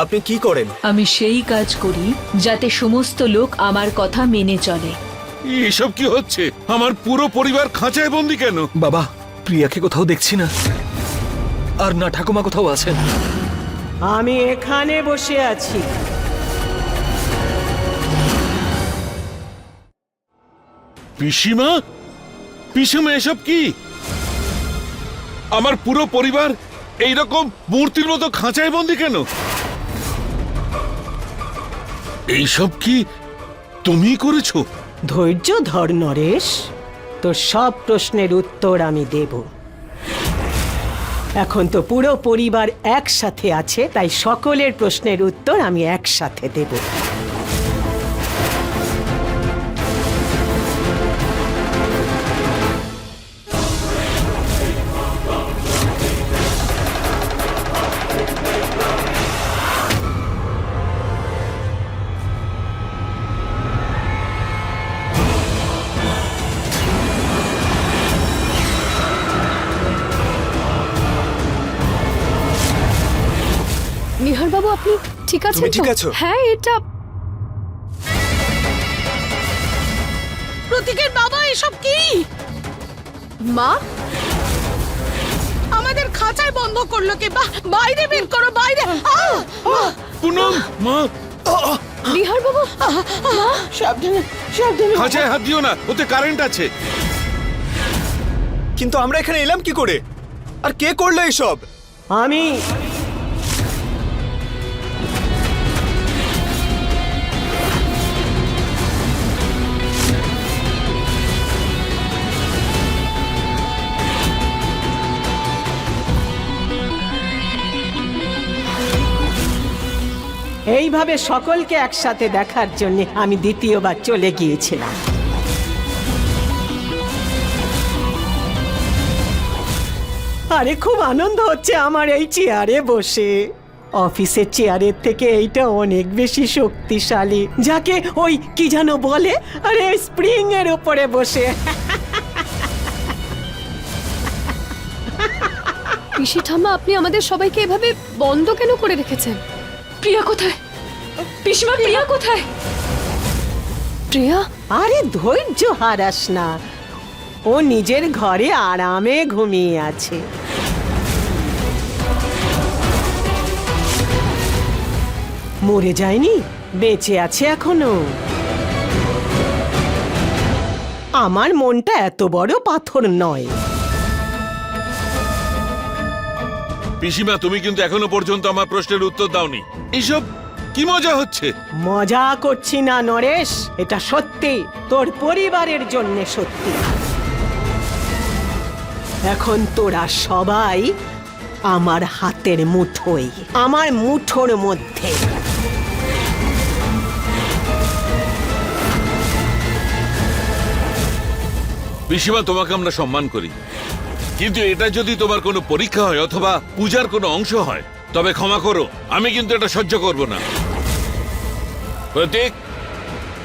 আপনি কি করেন? আমি সেই কাজ করি যাতে সমস্ত লোক আমার কথা মেনে চলে। এসব কি হচ্ছে? আমার পুরো পরিবার খাঁচায় বন্দি কেন? বাবা, প্রিয়াকে কোথাও দেখছি না, আর না ঠাকুমা কোথাও আছেন। আমি এখানে বসে আছি। পিসিমা, পিসিমা এসব কি? আমার পুরো পরিবার এইরকম মূর্তির মতো খাঁচায় বন্দি কেন? এইসব কি তুমি করেছো? ধৈর্য ধর নরেশ, তোর সব প্রশ্নের উত্তর আমি দেব। এখন তো পুরো পরিবার একসাথে আছে, তাই সকলের প্রশ্নের উত্তর আমি একসাথে দেব। নিহার বাবু, আপনি ঠিক আছেন? তুমি ঠিক আছো? হ্যাঁ, এটা প্রতীকের বাবা। এসব কি? মা। আমাদের খাঁচায় বন্ধ করলো কে? বাইরে বের করো, বাইরে। পুনম, মা, নিহার বাবু, সাবধানে সাবধানে। খাঁচায় হাত দিও না, ওতে কারেন্ট আছে। কিন্তু আমরা এখানে এলাম কি করে? আর কে করলো এসব? আমি। এইভাবে সকলকে একসাথে দেখার জন্য আমি দ্বিতীয়বার চলে গিয়েছিলাম। আরে খুব আনন্দ হচ্ছে আমার এই চেয়ারে বসে। অফিসের চেয়ারের থেকে এইটা অনেক বেশি শক্তিশালী, যাকে ওই কি যেন বলে, আরে স্প্রিং এর উপরে বসে। পিসি ঠাম্মা, আপনি আমাদের সবাইকে এভাবে বন্ধ কেন করে রেখেছেন? প্রিয়া কোথায়? পিসিমা, প্রিয়া কোথায়? প্রিয়া? আরে ধৈর্য হারাস না, ও নিজের ঘরে আরামে ঘুমিয়ে আছে। মরে যায়নি, বেঁচে আছে এখনো। আমার মনটা এত বড় পাথর নয়। পিসিমা, তুমি কিন্তু এখনো পর্যন্ত আমার প্রশ্নের উত্তর দাওনি। এইসব কি মজা হচ্ছে? মজা করছি না নরেশ, এটা সত্যি, তোর পরিবারের জন্য সত্যি। এখন তোরা সবাই আমার হাতের মুঠোয়, আমার মুঠোর মধ্যে। পিসিমা, তোমাকে আমরা সম্মান করি, কিন্তু এটা যদি তোমার কোনো পরীক্ষা হয় অথবা পূজার কোনো অংশ হয়, তবে ক্ষমা করো, আমি কিন্তু এটা সহ্য করব না। প্রতীক,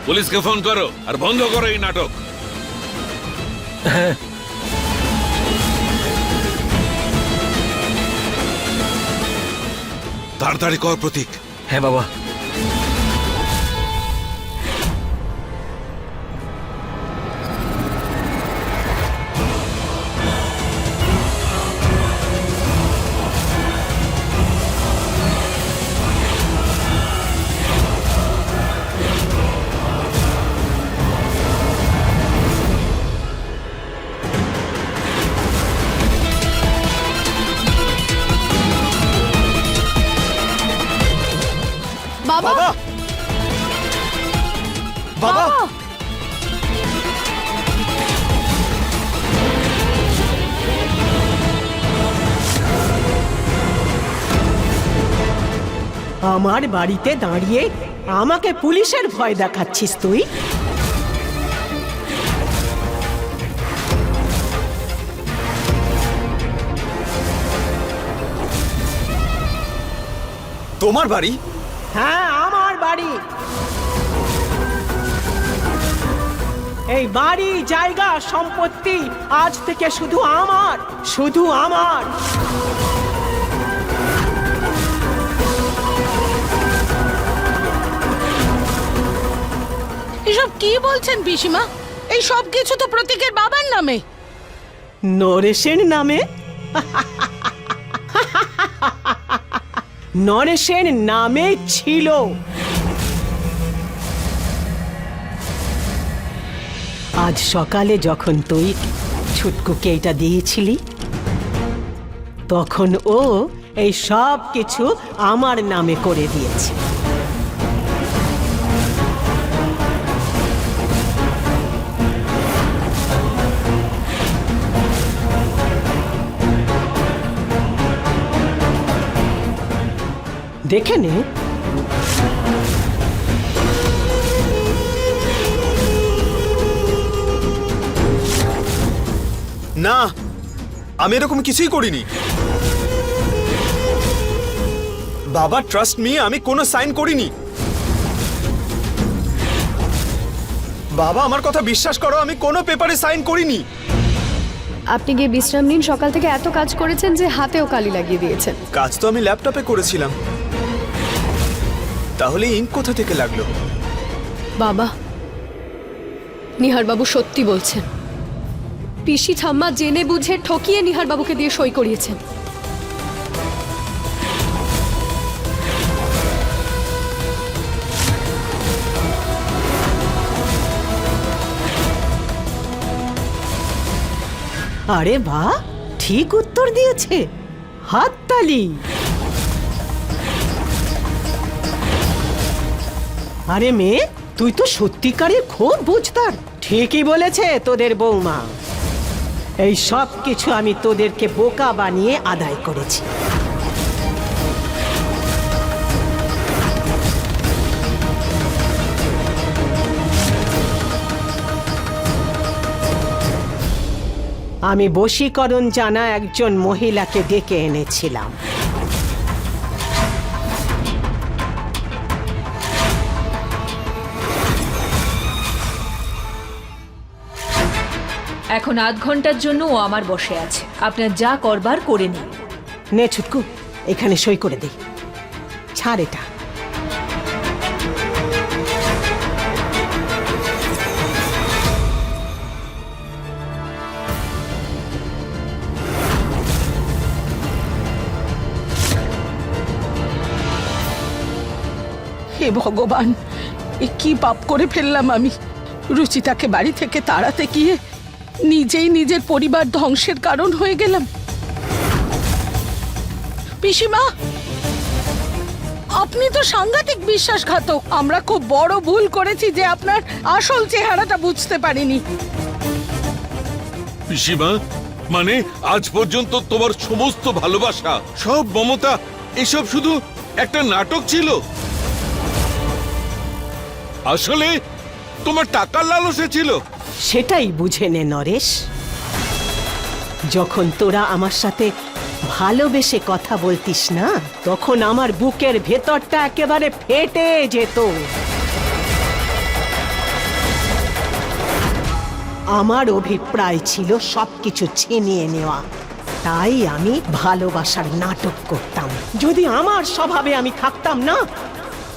পুলিশকে ফোন করো আর বন্ধ করো এই নাটক। হ্যাঁ, তাড়াতাড়ি কর প্রতীক। হ্যাঁ বাবা। বাবা, বাবা, বাবা, আমার বাড়িতে দাঁড়িয়ে আমাকে পুলিশের ভয় দেখাচ্ছিস তুই? তোমার বাড়ি? হ্যাঁ, আমার বাড়ি। এই বাড়ি, জায়গা, সম্পত্তি আজ থেকে শুধু আমার, শুধু আমার। এসব কি বলছেন পিসিমা? এই সব কিছু তো প্রতীকের বাবার নামে। নরেশের নামে? নরেশের নামে ছিল। আজ সকালে যখন তুই ছুটকুকে এটা দিয়েছিলি, তখন ও এই সব কিছু আমার নামে করে দিয়েছে। দেখে নে। না, আমি এরকম কিছুই করিনি। বাবা, ট্রাস্ট মি, আমি কোনো সাইন করিনি। বাবা, আমার কথা বিশ্বাস করো, আমি কোনো পেপারে সাইন করিনি। আপনি গিয়ে বিশ্রাম নিন। সকাল থেকে এত কাজ করেছেন যে হাতেও কালি লাগিয়ে দিয়েছেন। কাজ তো আমি ল্যাপটপে করেছিলাম, তাহলে ইঙ্ক কোথা থেকে লাগলো? বাবা, নিহারবাবু সত্যি বলছেন। পিসি ঠাম্মা জেনে বুঝে ঠকিয়ে নিহারবাবুকে দিয়ে সই করিয়েছেন। আরে বাহ, ঠিক উত্তর দিয়েছে। হাততালি। আরে মেয়ে, তুই তো সত্যিকারের খুব বুঝতার। ঠিকই বলেছে তোদের বৌমা। এই সব কিছু আমি তোদেরকে বোকা বানিয়ে আদায় করেছি। আমি বশীকরণ জানা একজন মহিলাকে ডেকে এনেছিলাম। এখন আধ ঘন্টার জন্য ও আমার বসে আছে। আপনার যা করবার করে নিন। নে ছুটকু, এখানে সই করে দে। ছাড় এটা। হে ভগবান, এ কি পাপ করে ফেললাম আমি! রুচিতাকে বাড়ি থেকে তাড়াতে গিয়ে নিজেই নিজের পরিবার ধ্বংসের কারণ হয়ে গেলাম। পিসিমা, আপনি তো সাংঘাতিক বিশ্বাসঘাতক। আমরা খুব বড় ভুল করেছি যে আপনার আসল চেহারাটা বুঝতে পারিনি। পিসিমা, মানে আজ পর্যন্ত তোমার সমস্ত ভালোবাসা, সব মমতা, এসব শুধু একটা নাটক ছিল? আসলে তোমার টাকার লালসে ছিল? সেটাই বুঝে নে নরেশ। যখন তোরা আমার সাথে ভালোবেসে কথা বলতিস না, তখন আমার বুকের ভেতরটা একেবারে ফেটে যেত। আমার অভিপ্রায় ছিল সবকিছু ছিনিয়ে নেওয়া। তাই আমি ভালোবাসার নাটক করতাম। যদি আমার স্বভাবে আমি থাকতাম না,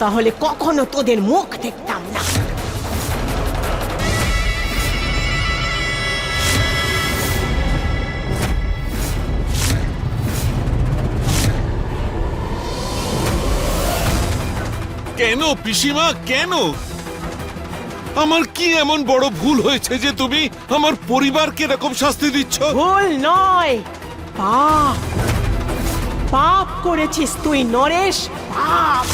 তাহলে কখনো তোদের মুখ দেখতাম না। কেন পিসিমা, কেন? আমার কি এমন বড় ভুল হয়েছে যে তুমি আমার পরিবারকে এরকম শাস্তি দিচ্ছ? ভুল নয়, পাপ। পাপ করেছিস তুই নরেশ, পাপ।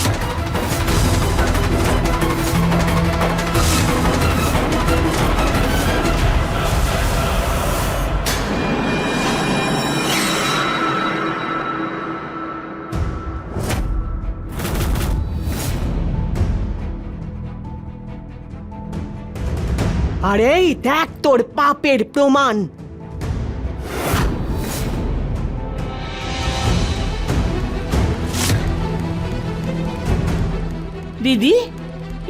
আর এই দেখ তোর পাপের প্রমাণ। দিদি,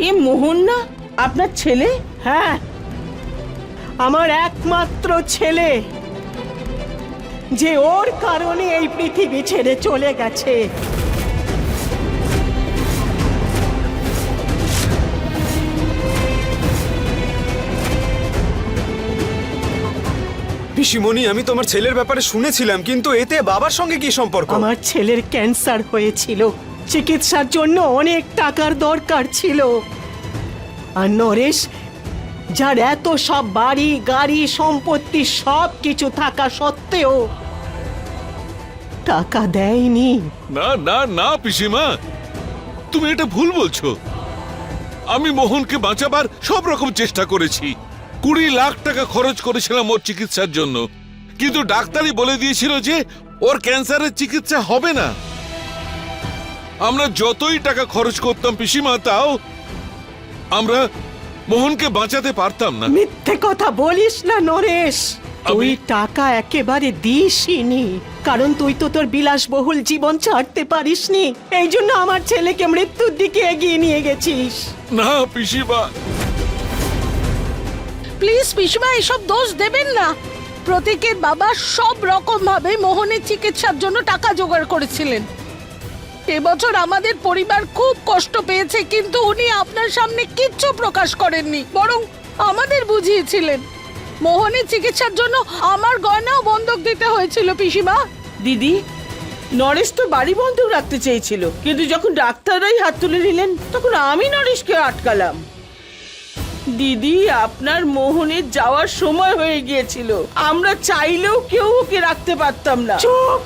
এ মোহন না আপনার ছেলে? হ্যাঁ, আমার একমাত্র ছেলে, যে ওর কারণে এই পৃথিবী ছেড়ে চলে গেছে। পিসিমণি, আমি তোমার ছেলের ব্যাপারে শুনেছিলাম, কিন্তু এতে বাবার সঙ্গে কি সম্পর্ক? আমার ছেলের ক্যান্সার হয়েছিল, চিকিৎসার জন্য অনেক টাকার দরকার ছিল। আর নরেশ, যার এত সব বাড়ি গাড়ি সম্পত্তি সব কিছু থাকা সত্ত্বেও টাকা দেয়নি। না না না পিসিমা, তুমি এটা ভুল বলছো। আমি মোহনকে বাঁচাবার সব রকম চেষ্টা করেছি। 20 লাখ টাকা খরচ করেছিলাম ওর চিকিৎসার জন্য, কিন্তু ডাক্তারই বলে দিয়েছিল যে ওর ক্যান্সারের চিকিৎসা হবে না। আমরা যতই টাকা খরচ করতাম পিসিমা, তাও আমরা মোহনকে বাঁচাতে পারতাম না। মিথ্যে কথা বলিস না নরেশ, তুই টাকা একেবারে দিসনি, কারণ তুই তো তোর বিলাসবহুল জীবন ছাড়তে পারিসনি। এই জন্য আমার ছেলেকে মৃত্যুর দিকে এগিয়ে নিয়ে গেছিস। না পিসিমা, প্লিজ পিসিমা, এসব দোষ দেবেন না। প্রতীকের বাবা সব রকম ভাবে মোহনের চিকিৎসার জন্য টাকা জোগাড় করেছিলেন। এবছর আমাদের পরিবার খুব কষ্ট পেয়েছে, কিন্তু উনি আপনার সামনে কিচ্ছু প্রকাশ করেননি, বরং আমাদের বুঝিয়েছিলেন। মোহনের চিকিৎসার জন্য আমার গয়নাও বন্ধক দিতে হয়েছিল পিসিমা। দিদি, নরেশ তো বাড়ি বন্ধক রাখতে চেয়েছিল, কিন্তু যখন ডাক্তাররাই হাত তুলে নিলেন তখন আমি নরেশকে আটকালাম। দিদি, আপনার মোহনের যাওয়ার সময় হয়ে গিয়েছিল, আমরা চাইলেও কেউ ওকে রাখতে পারতাম না। চুপ!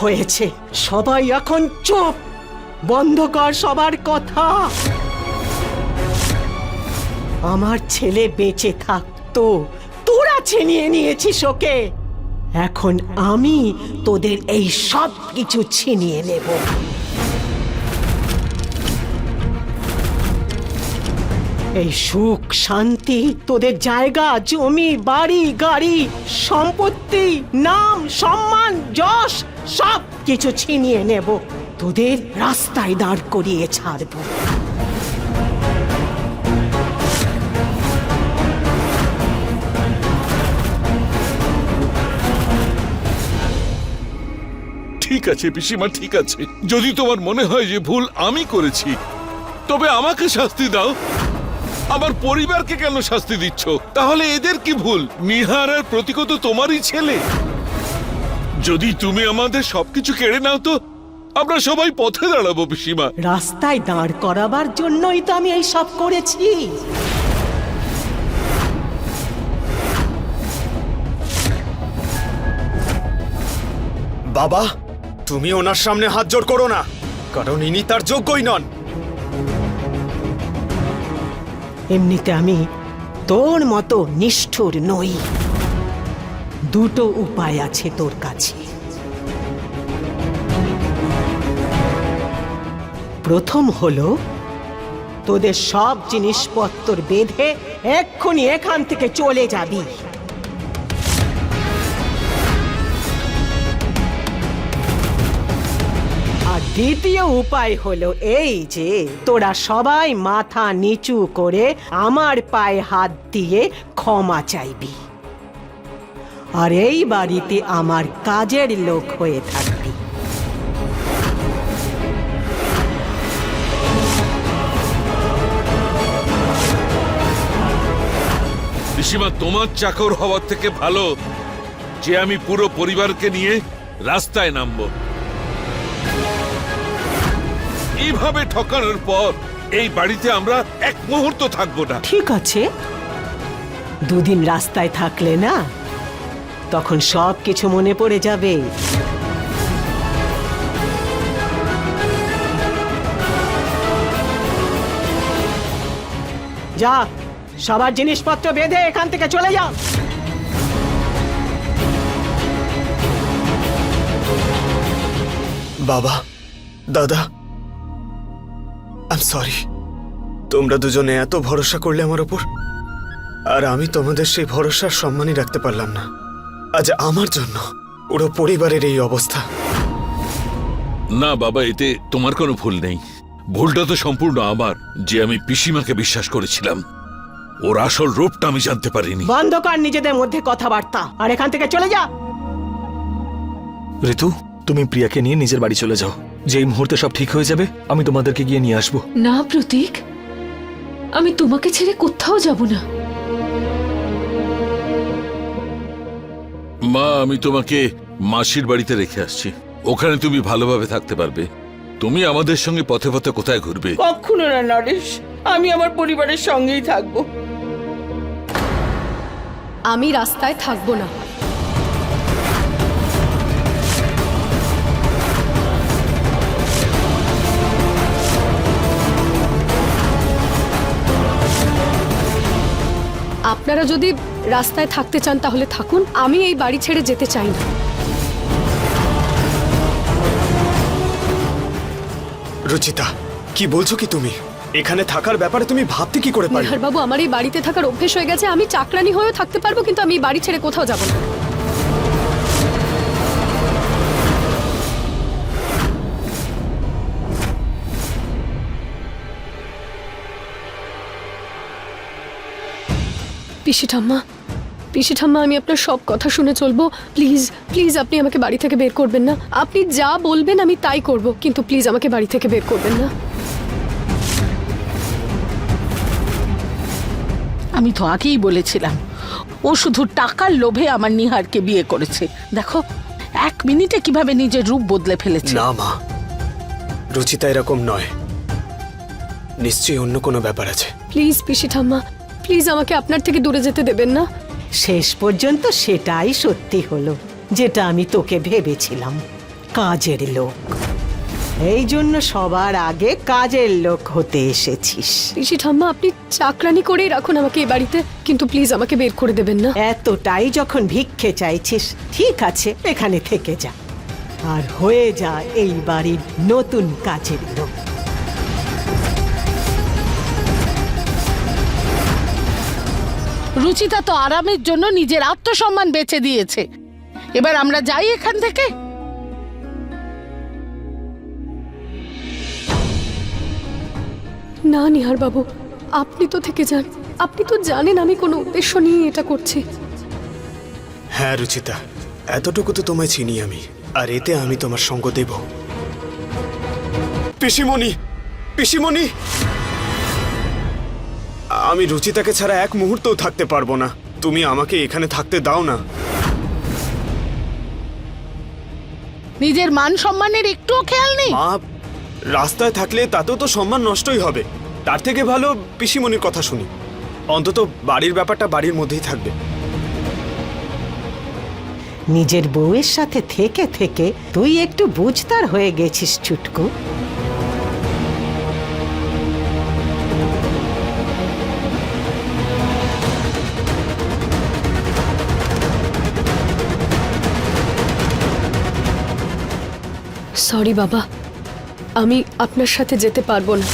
হয়েছে, সবাই এখন চুপ, বন্ধ কর সবার কথা। আমার ছেলে বেঁচে থাকতো, তোরা ছিনিয়ে নিয়েছিস ওকে। এখন আমি তোদের এই সব কিছু ছিনিয়ে নেব। এই সুখ শান্তি, তোদের জায়গা জমি বাড়ি গাড়ি সম্পত্তি নাম সম্মান যশ সব কিছু ছিনিয়ে নেব, তোদের রাস্তায় দাঁড় করিয়ে ছাড়বো। ঠিক আছে পিসিমা, ঠিক আছে। যদি তোমার মনে হয় যে ভুল আমি করেছি, তবে আমাকে শাস্তি দাও। আমার পরিবারকে কেন শাস্তি দিচ্ছ? তাহলে এদের কি ভুল? নিহার আর প্রতীক তো তোমারই ছেলে। যদি তুমি আমাদের সবকিছু কেড়ে নাও, তো আমরা সবাই পথে দাঁড়াবো পিসিমা। রাস্তায় দাঁড় করাবার জন্যই তো আমি এই সব করেছি। বাবা, তুমি ওনার সামনে হাত জোড় করো না, কারণ ইনি তার যোগ্যই নন। এমনিতে আমি তোর মতো নিষ্ঠুর নই। দুটো উপায় আছে তোর কাছে। প্রথম হলো, তোদের সব জিনিসপত্র বেঁধে এক্ষুনি এখান থেকে চলে যাবি। আর দ্বিতীয় উপায় হলো এই যে, তোরা সবাই মাথা নিচু করে আমার পায়ে হাত দিয়ে ক্ষমা চাইবি, আর এই বাড়িতে আমার কাজের লোক হয়ে থাকবি। পিসিমা, তোমার চাকর হওয়ার থেকে ভালো যে আমি পুরো পরিবারকে নিয়ে রাস্তায় নামবো। এইভাবে ঠকানোর পর এই বাড়িতে আমরা এক মুহূর্ত থাকবো না। ঠিক আছে, দুদিন রাস্তায় থাকলে না, তখন সব কিছু মনে পড়ে যাবে। যা, সবার জিনিসপত্র বেঁধে এখান থেকে চলে যা। বাবা, দাদা, আই এম সরি। তোমরা দুজনে এত ভরসা করলে আমার উপর, আর আমি তোমাদের সেই ভরসার সম্মানই রাখতে পারলাম না। আজ আমার জন্য পুরো পরিবারের এই অবস্থা। না বাবা, এতে তোমার কোনো ভুল নেই। ভুলটা তো সম্পূর্ণ আমার, যে আমি পিসিমাকে বিশ্বাস করেছিলাম। ওর আসল রূপটা আমি জানতে পারিনি। বন্ধ কর নিজেদের মধ্যে কথাবার্তা, আর এখান থেকে চলে যা। ঋতু, তুমি প্রিয়াকে নিয়ে নিজের বাড়ি চলে যাও। যেই মুহূর্তে সব ঠিক হয়ে যাবে, আমি তোমাদেরকে গিয়ে নিয়ে আসবো। না প্রতীক, আমি তোমাকে ছেড়ে কোথাও যাব না। মা, আমি তোমাকে মাসির বাড়িতে রেখে আসছি। ওখানে তুমি ভালোভাবে থাকতে পারবে। তুমি আমাদের সঙ্গে পথে পথে কোথায় ঘুরবে? কখনো না নরেশ, আমি আমার পরিবারের সঙ্গেই থাকবো। আমি রাস্তায় থাকবো না। আপনারা যদি রাস্তায় থাকতে চান তাহলে থাকুন, আমি এই বাড়ি ছেড়ে যেতে চাই না। রুচিতা, কি বলছো কি তুমি? এখানে থাকার ব্যাপারে তুমি ভাবতে কি করে পারলে? নিহার বাবু, আমার এই বাড়িতে থাকার অভ্যেস হয়ে গেছে। আমি চাকরানি হয়েও থাকতে পারবো, কিন্তু আমি এই বাড়ি ছেড়ে কোথাও যাব না। পিসি ঠাম্মা, পিসি ঠাম্মা, আমি আপনার সব কথা শুনে চলবো। প্লিজ প্লিজ, আপনি আমাকে বাড়ি থেকে বের করবেন না। আপনি যা বলবেন আমি তাই করব, কিন্তু প্লিজ আমাকে বাড়ি থেকে বের করবেন না। আমি তো আগেই বলেছিলাম, ও শুধু টাকার লোভে আমার নিহারকে বিয়ে করেছে। দেখো 1 মিনিটে কিভাবে নিজের রূপ বদলে ফেলেছে। না মা, রুচিতা এরকম নয়। নিশ্চয়ই অন্য কোনো ব্যাপার আছে। প্লিজ পিসি ঠাম্মা, প্লিজ আমাকে আপনার থেকে দূরে যেতে দেবেন না। শেষ পর্যন্ত সেটাই সত্যি হলো, যেটা আমি তোকে ভেবেছিলাম, কাজের লোক। এই জন্য সবার আগে কাজের লোক হতে এসেছিস। পিসি ঠাম্মা, আপনি চাকরানি করেই রাখুন আমাকে এই বাড়িতে, কিন্তু প্লিজ আমাকে বের করে দেবেন না। এতটাই যখন ভিক্ষে চাইছিস, ঠিক আছে, এখানে থেকে যা আর হয়ে যা এই বাড়ির নতুন কাজের লোক। রুচিতা তো আরামের জন্য নিজের আত্মসম্মান বেচে দিয়েছে। এবার আমরা যাই এখান থেকে। না নিহার বাবু, আপনি তো থেকে যান। আপনি তো জানেন আমি কোনো উদ্দেশ্য নিয়ে এটা করছি। হ্যাঁ রুচিতা, এতটুকু তো তোমায় চিনি আমি, আর এতে আমি তোমার সঙ্গ দেব। পিসিমণি, পিসিমণি, আমি রুচিতাকে ছাড়া এক মুহূর্তও থাকতে পারবো না। তুমি আমাকে এখানে থাকতে দাও না। নিজের মান সম্মানের একটুও খেয়াল নেই। মা, রাস্তায় থাকলে তাতেও তো সম্মান নষ্টই হবে। তার থেকে ভালো পিসিমণির কথা শুনি। অন্তত বাড়ির ব্যাপারটা বাড়ির মধ্যেই থাকবে। নিজের বউয়ের সাথে থেকে থেকে তুই একটু বুঝতার হয়ে গেছিস ছুটকু। সরি বাবা, আমি আপনার সাথে যেতে পারবো না।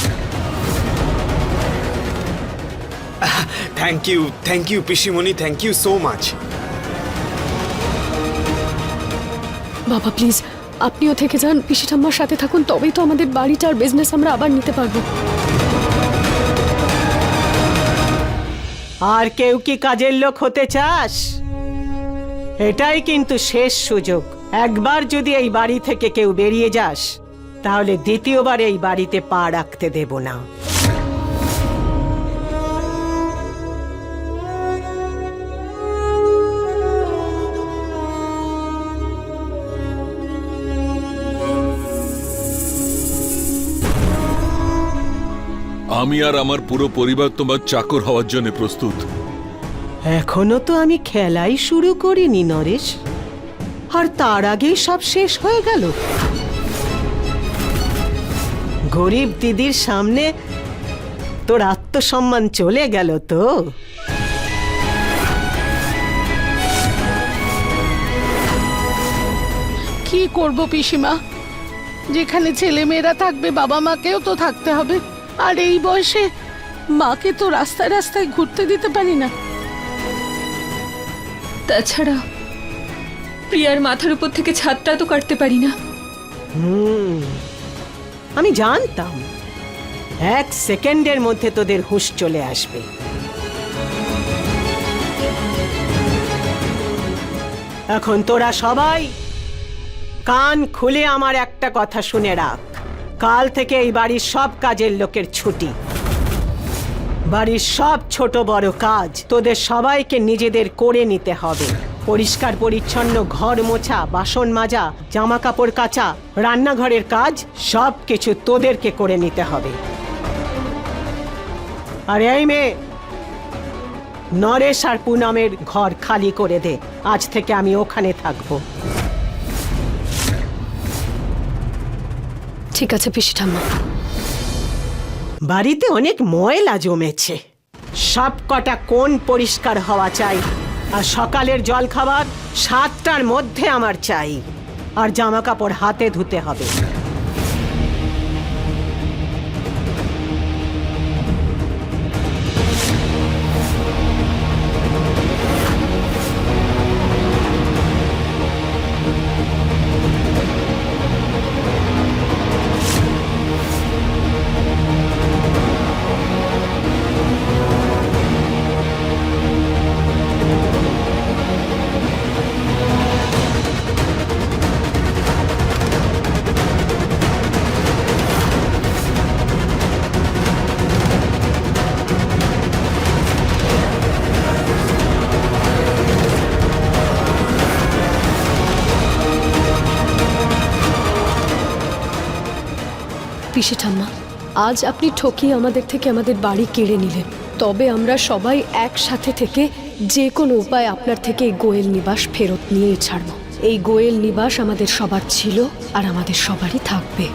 থ্যাংক ইউ পিসিমণি, থ্যাংক ইউ সো মাচ। বাবা প্লিজ, আপনিও থেকে যান, পিসি ঠাম্মার সাথে থাকুন, তবেই তো আমাদের বাড়িটা আর বিজনেস আমরা আবার নিতে পারবো। আর কেউ কি কাজের লোক হতে চাস? এটাই কিন্তু শেষ সুযোগ। একবার যদি এই বাড়ি থেকে কেউ বেরিয়ে যাস, তাহলে দ্বিতীয়বার এই বাড়িতে পা রাখতে দেব না। আমি আর আমার পুরো পরিবার তোমার চাকর হওয়ার জন্য প্রস্তুত। এখনো তো আমি খেলাই শুরু করিনি নরেশ, আর তার আগেই সব শেষ হয়ে গেল। গরিব দিদির সামনে তোর আত্মসম্মান চলে গেল তো। কি করব পিসিমা, যেখানে ছেলে মেয়েরা থাকবে বাবা মাকেও তো থাকতে হবে। আর এই বয়সে মাকে তো রাস্তায় রাস্তায় ঘুরতে দিতে পারি না। তাছাড়া প্রিয়ার মাথার উপর থেকে ছাদটা তো কাটতে পারি না। আমি জানতাম 1 সেকেন্ডের মধ্যে তোদের হুঁশ চলে আসবে। এখন তোরা সবাই কান খুলে আমার একটা কথা শুনে রাখ। কাল থেকে এই বাড়ির সব কাজের লোকের ছুটি। বাড়ির সব ছোট বড় কাজ তোদের সবাইকে নিজেদের করে নিতে হবে। পরিষ্কার পরিচ্ছন্ন ঘর মোছা, বাসন মাজা, জামা কাপড় কাচা, রান্নাঘরের কাজ সব কিছু তোদেরকে করে নিতে হবে। আরে এই মেয়ে, নরেশ আর পুনমের ঘর খালি করে দে। আজ থেকে আমি ওখানে থাকবো। ঠিক আছে পিসি ঠাম্মা। বাড়িতে অনেক ময়লা জমেছে, সব কটা কোণ পরিষ্কার হওয়া চাই। আর সকালের জল খাবার 7টার মধ্যে আমার চাই। আর জামা কাপড় হাতে ধুতে হবে। পিসি ঠাম্মা, আজ আপনি ঠকিয়ে আমাদের থেকে আমাদের বাড়ি কেড়ে নিলেন। তবে আমরা সবাই একসাথে থেকে যে কোনো উপায় আপনার থেকে এই গোয়েল নিবাস ফেরত নিয়েই ছাড়ব। এই গোয়েল নিবাস আমাদের সবার ছিল আর আমাদের সবারই থাকবে।